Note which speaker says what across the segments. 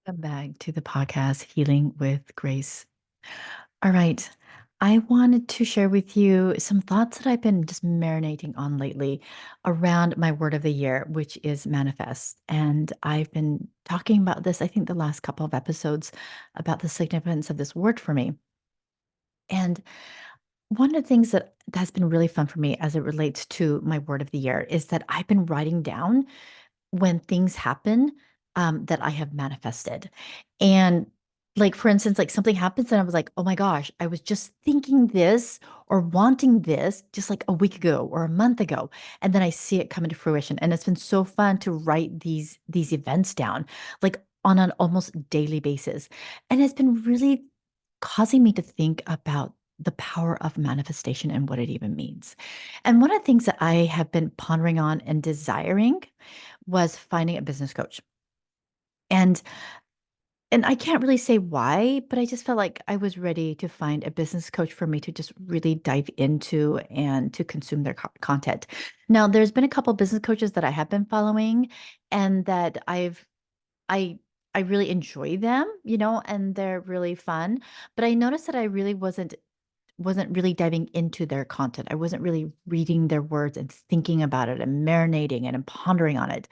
Speaker 1: Welcome back to the podcast, Healing with Grace. All right. I wanted to share with you some thoughts that I've been just marinating on lately around my word of the year, which is manifest. And I've been talking about this, I think, the last couple of episodes about the significance of this word for me. And one of the things that has been really fun for me as it relates to my word of the year is that I've been writing down when things happen, that I have manifested. And like, for instance, like something happens and I was like, oh my gosh, I was just thinking this or wanting this just like a week ago or a month ago. And then I see it come into fruition. And it's been so fun to write these events down, like on an almost daily basis. And it's been really causing me to think about the power of manifestation and what it even means. And one of the things that I have been pondering on and desiring was finding a business coach. And and I can't really say why, but I just felt like I was ready to find a business coach for me to just really dive into and to consume their content. Now, there's been a couple business coaches that I have been following and that I I really enjoy them, and they're really fun, but I noticed that I really wasn't really diving into their content. I wasn't really reading their words and thinking about it and marinating and pondering on it.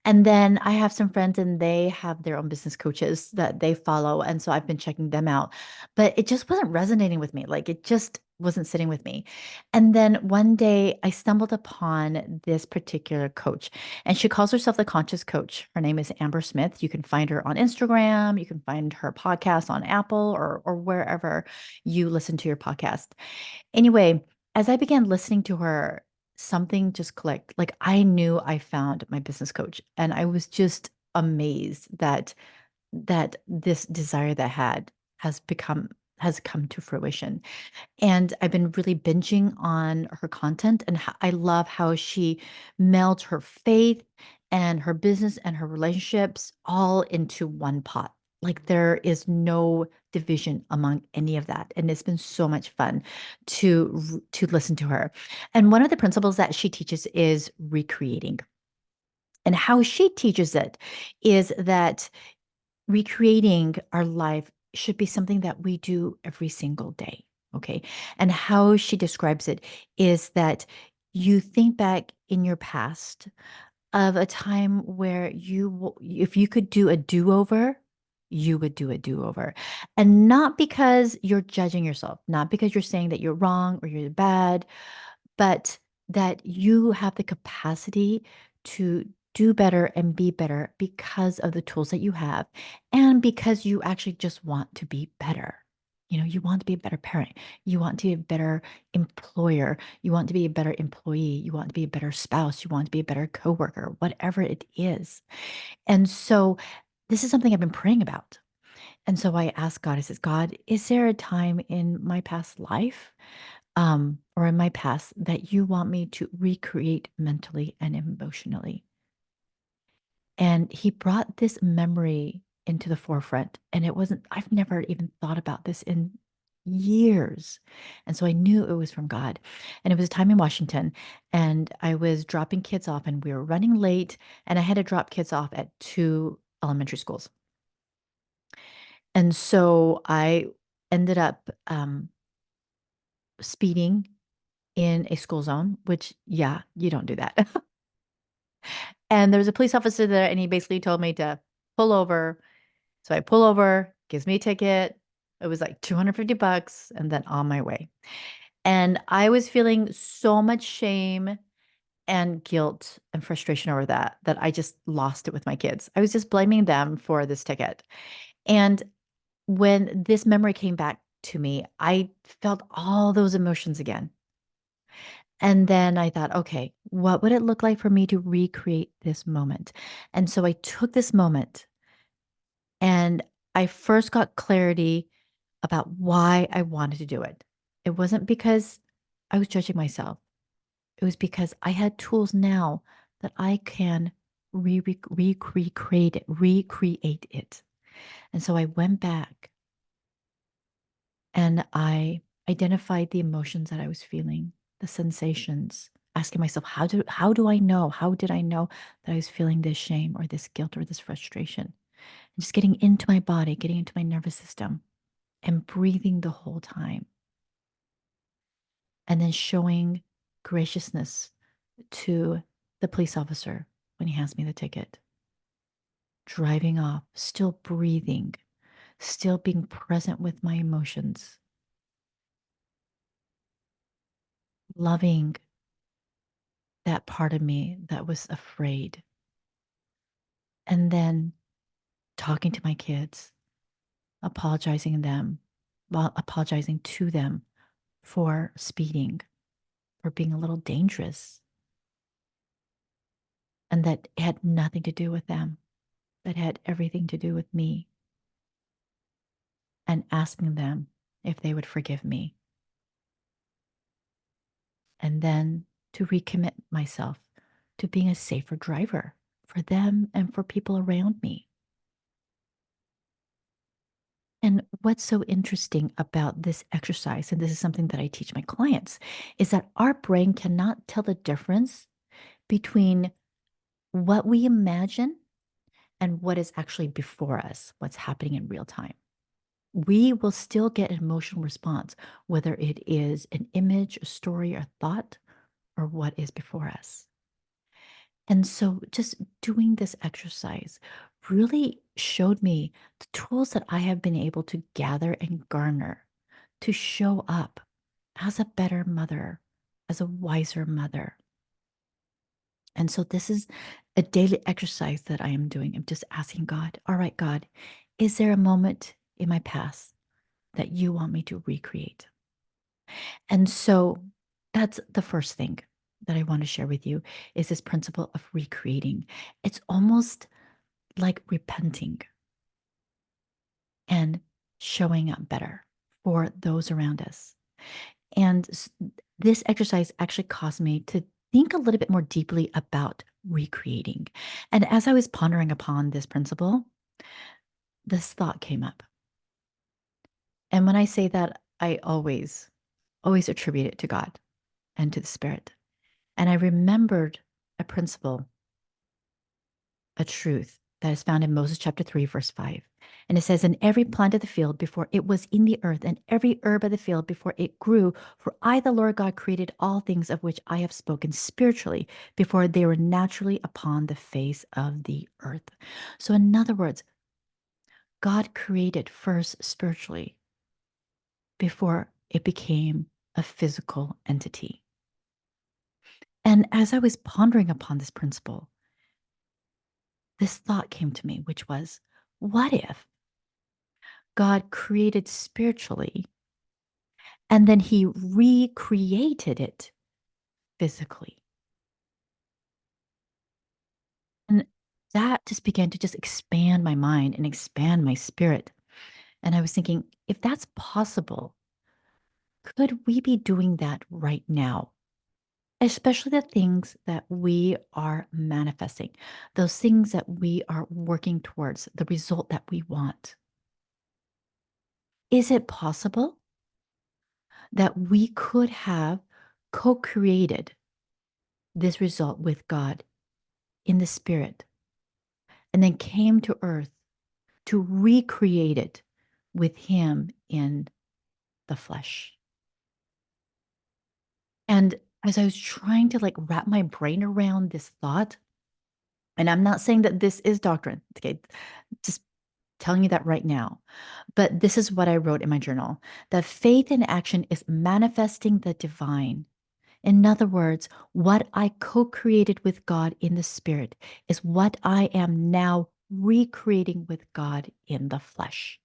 Speaker 1: And then I have some friends and they have their own business coaches that they follow. And so I've been checking them out, but it just wasn't resonating with me. Like it just wasn't sitting with me. And then one day I stumbled upon this particular coach and she calls herself the Conscious Coach. Her name is Amber Smith. You can find her on Instagram. You can find her podcast on Apple or wherever you listen to your podcast. Anyway, as I began listening to her, something just clicked. Like I knew I found my business coach, and I was just amazed that this desire that I had has come to fruition. And I've been really binging on her content, and I love how she melds her faith and her business and her relationships all into one pot. Like there is no division among any of that. And it's been so much fun to listen to her. And one of the principles that she teaches is recreating. And how she teaches it is that recreating our life should be something that we do every single day. Okay. And how she describes it is that you think back in your past of a time where if you could do a do over, you would do a do over. And not because you're judging yourself, not because you're saying that you're wrong or you're bad, but that you have the capacity to do better and be better because of the tools that you have and because you actually just want to be better. You want to be a better parent. You want to be a better employer. You want to be a better employee. You want to be a better spouse. You want to be a better coworker, whatever it is. And so this is something I've been praying about. And so I asked God, I said, God, is there a time in my past life or in my past that you want me to recreate mentally and emotionally? And he brought this memory into the forefront. And I've never even thought about this in years. And so I knew it was from God. And it was a time in Washington. And I was dropping kids off, and we were running late. And I had to drop kids off at two elementary schools. And so I ended up speeding in a school zone, which, yeah, you don't do that. And there was a police officer there, and he basically told me to pull over. So I pull over, gives me a ticket. It was like 250 bucks, and then on my way. And I was feeling so much shame and guilt and frustration over that I just lost it with my kids. I was just blaming them for this ticket. And when this memory came back to me, I felt all those emotions again. And then I thought, okay, what would it look like for me to recreate this moment? And so I took this moment and I first got clarity about why I wanted to do it. It wasn't because I was judging myself. It was because I had tools now that I can recreate it. And so I went back and I identified the emotions that I was feeling, the sensations, asking myself, how do I know? How did I know that I was feeling this shame or this guilt or this frustration? And just getting into my body, getting into my nervous system, and breathing the whole time. And then showing graciousness to the police officer when he hands me the ticket. Driving off, still breathing, still being present with my emotions, loving that part of me that was afraid. And then talking to my kids, apologizing to them for speeding, for being a little dangerous, and that it had nothing to do with them, that had everything to do with me, and asking them if they would forgive me. And then to recommit myself to being a safer driver for them and for people around me. And what's so interesting about this exercise, and this is something that I teach my clients, is that our brain cannot tell the difference between what we imagine and what is actually before us, what's happening in real time. We will still get an emotional response, whether it is an image, a story, or thought, or what is before us. And so just doing this exercise really showed me the tools that I have been able to gather and garner to show up as a better mother, as a wiser mother. And so this is a daily exercise that I am doing. I'm just asking God, all right, God, is there a moment in my past that you want me to recreate? And so that's the first thing that I want to share with you is this principle of recreating. It's almost like repenting and showing up better for those around us. And this exercise actually caused me to think a little bit more deeply about recreating. And as I was pondering upon this principle, this thought came up. And when I say that, I always attribute it to God and to the Spirit. And I remembered a principle, a truth that is found in Moses chapter 3, verse 5. And it says, "And every plant of the field before it was in the earth, and every herb of the field before it grew, for I, the Lord God, created all things of which I have spoken spiritually before they were naturally upon the face of the earth." So, in other words, God created first spiritually before it became a physical entity. And as I was pondering upon this principle, this thought came to me, which was, what if God created spiritually and then he recreated it physically? And that just began to just expand my mind and expand my spirit. And I was thinking, if that's possible, could we be doing that right now? Especially the things that we are manifesting, those things that we are working towards, the result that we want. Is it possible that we could have co created this result with God in the spirit and then came to earth to recreate it with Him in the flesh? And as I was trying to like wrap my brain around this thought, and I'm not saying that this is doctrine, okay, just telling you that right now. But this is what I wrote in my journal, that faith in action is manifesting the divine. In other words, what I co created with God in the spirit is what I am now recreating with God in the flesh.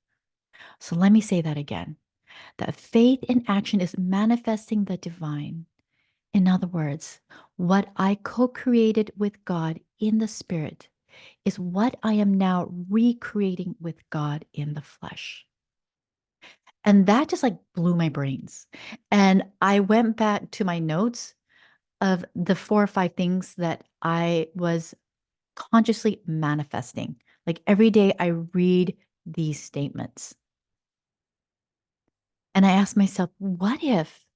Speaker 1: So let me say that again, that faith in action is manifesting the divine. In other words, what I co created with God in the spirit is what I am now recreating with God in the flesh. And that just like blew my brains. And I went back to my notes of the 4 or 5 things that I was consciously manifesting. Like every day I read these statements. And I asked myself, what if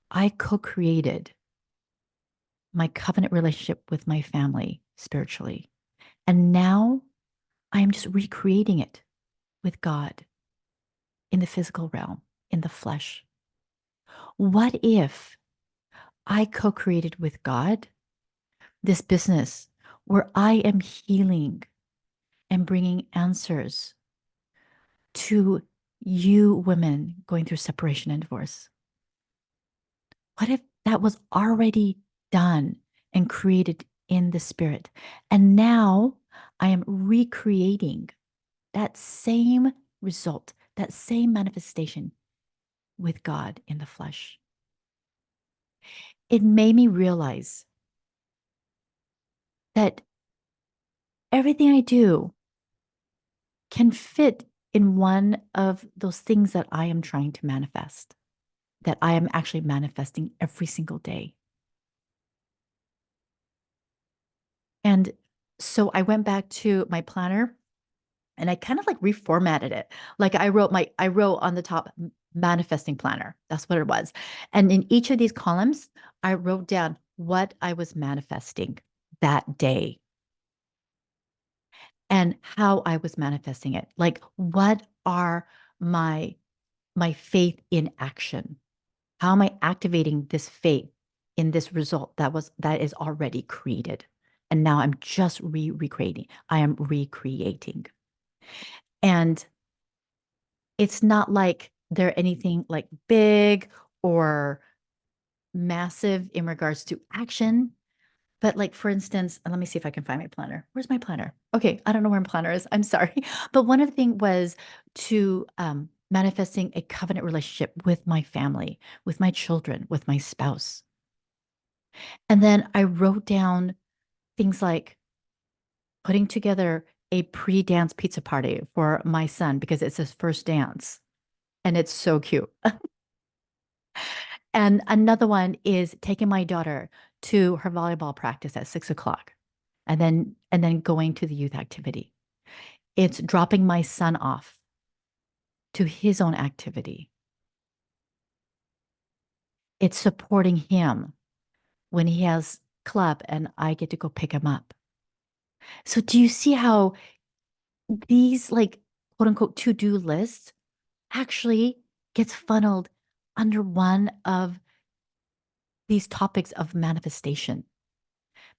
Speaker 1: I co created my covenant relationship with my family spiritually? And now I am just recreating it with God in the physical realm, in the flesh. What if I co created with God this business where I am healing and bringing answers to you women going through separation and divorce? What if that was already done and created in the spirit? And now I am recreating that same result, that same manifestation with God in the flesh. It made me realize that everything I do can fit in one of those things that I am trying to manifest, that I am actually manifesting every single day. And so I went back to my planner and I kind of like reformatted it. Like I wrote on the top manifesting planner. That's what it was. And in each of these columns, I wrote down what I was manifesting that day and how I was manifesting it. Like what are my faith in action? How am I activating this faith in this result that is already created? And now I'm just recreating. I am recreating. And it's not like they're anything like big or massive in regards to action. But like, for instance, and let me see if I can find my planner. Where's my planner? Okay, I don't know where my planner is. I'm sorry. But one of the things was to manifesting a covenant relationship with my family, with my children, with my spouse. And then I wrote down things like putting together a pre-dance pizza party for my son because it's his first dance. And it's so cute. And another one is taking my daughter to her volleyball practice at 6 o'clock and then going to the youth activity. It's dropping my son off to his own activity. It's supporting him when he has club and I get to go pick him up. So do you see how these like quote unquote to-do lists actually gets funneled under one of these topics of manifestation?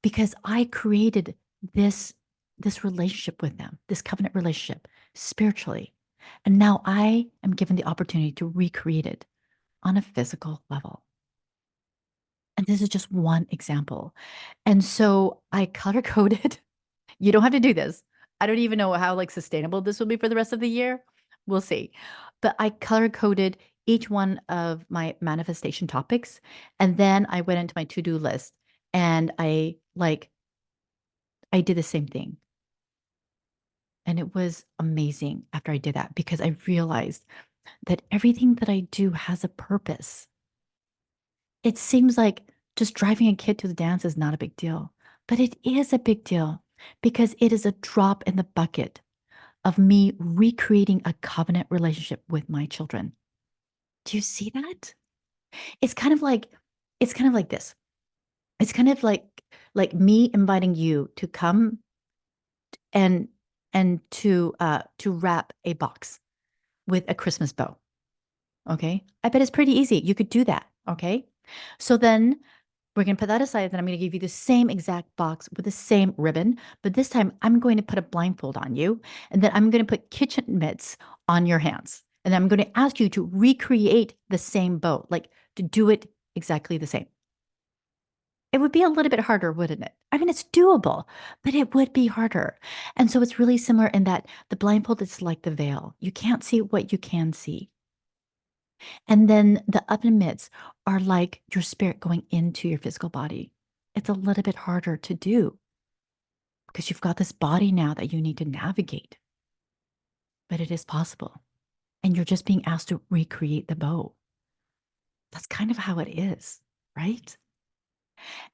Speaker 1: Because I created this relationship with them, this covenant relationship spiritually. And now I am given the opportunity to recreate it on a physical level. And this is just one example. And so I color coded. You don't have to do this. I don't even know how like sustainable this will be for the rest of the year. We'll see. But I color coded each one of my manifestation topics. And then I went into my to-do list and I did the same thing. And it was amazing after I did that because I realized that everything that I do has a purpose. It seems like just driving a kid to the dance is not a big deal, but it is a big deal because it is a drop in the bucket of me recreating a covenant relationship with my children. Do you see that? It's kind of like it's kind of like this. It's kind of like me inviting you to come and to wrap a box with a Christmas bow. Okay. I bet it's pretty easy. You could do that. Okay. So then we're going to put that aside. Then I'm going to give you the same exact box with the same ribbon. But this time I'm going to put a blindfold on you. And then I'm going to put kitchen mitts on your hands. And then I'm going to ask you to recreate the same bow, like to do it exactly the same. It would be a little bit harder, wouldn't it? I mean, it's doable, but it would be harder. And so it's really similar in that the blindfold is like the veil. You can't see what you can see. And then the oven mitts are like your spirit going into your physical body. It's a little bit harder to do because you've got this body now that you need to navigate, but it is possible. And you're just being asked to recreate the bow. That's kind of how it is, right?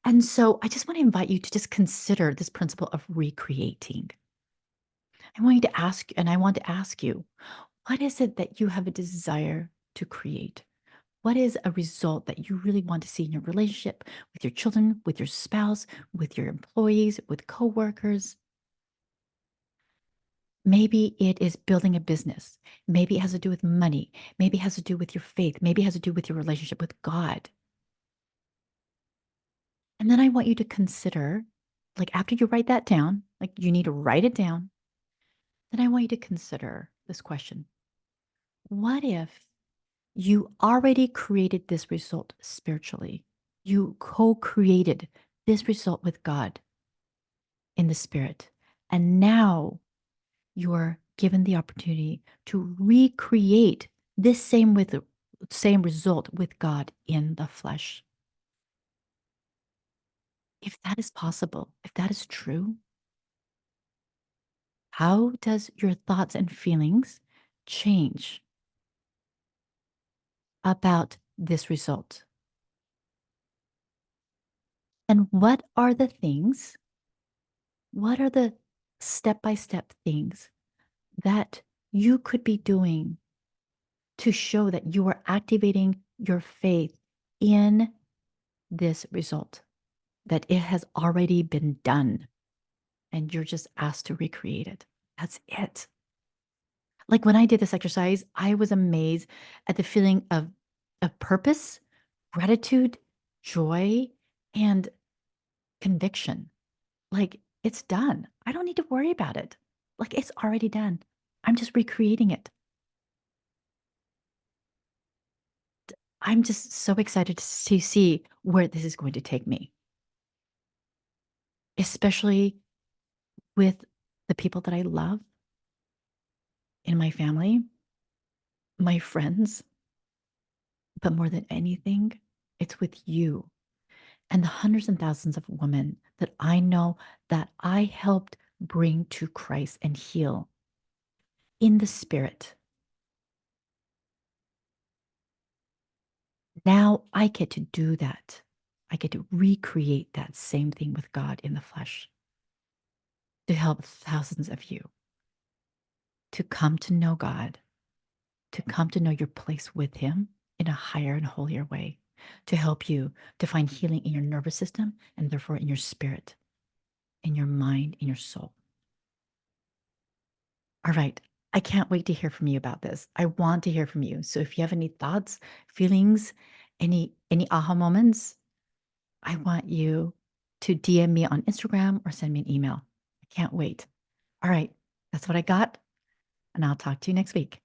Speaker 1: And so I just want to invite you to just consider this principle of recreating. I want you to ask, and I want to ask you, what is it that you have a desire to create? What is a result that you really want to see in your relationship with your children, with your spouse, with your employees, with coworkers? Maybe it is building a business. Maybe it has to do with money. Maybe it has to do with your faith. Maybe it has to do with your relationship with God. And then I want you to consider, like after you write that down, like you need to write it down, then I want you to consider this question. What if you already created this result spiritually? You co created this result with God in the spirit. And now you're given the opportunity to recreate this same result with God in the flesh. If that is possible, if that is true, how does your thoughts and feelings change about this result? And what are the step by step things that you could be doing to show that you are activating your faith in this result, that it has already been done and you're just asked to recreate it? That's it. Like when I did this exercise, I was amazed at the feeling of purpose, gratitude, joy, and conviction. Like it's done. I don't need to worry about it. Like it's already done. I'm just recreating it. I'm just so excited to see where this is going to take me, especially with the people that I love in my family, my friends, but more than anything, it's with you and the hundreds and thousands of women that I know that I helped bring to Christ and heal in the spirit. Now I get to do that. I get to recreate that same thing with God in the flesh to help thousands of you to come to know God, to come to know your place with Him in a higher and holier way, to help you to find healing in your nervous system and therefore in your spirit, in your mind, in your soul. All right. I can't wait to hear from you about this. I want to hear from you. So if you have any thoughts, feelings, any aha moments, I want you to DM me on Instagram or send me an email. I can't wait. All right. That's what I got. And I'll talk to you next week.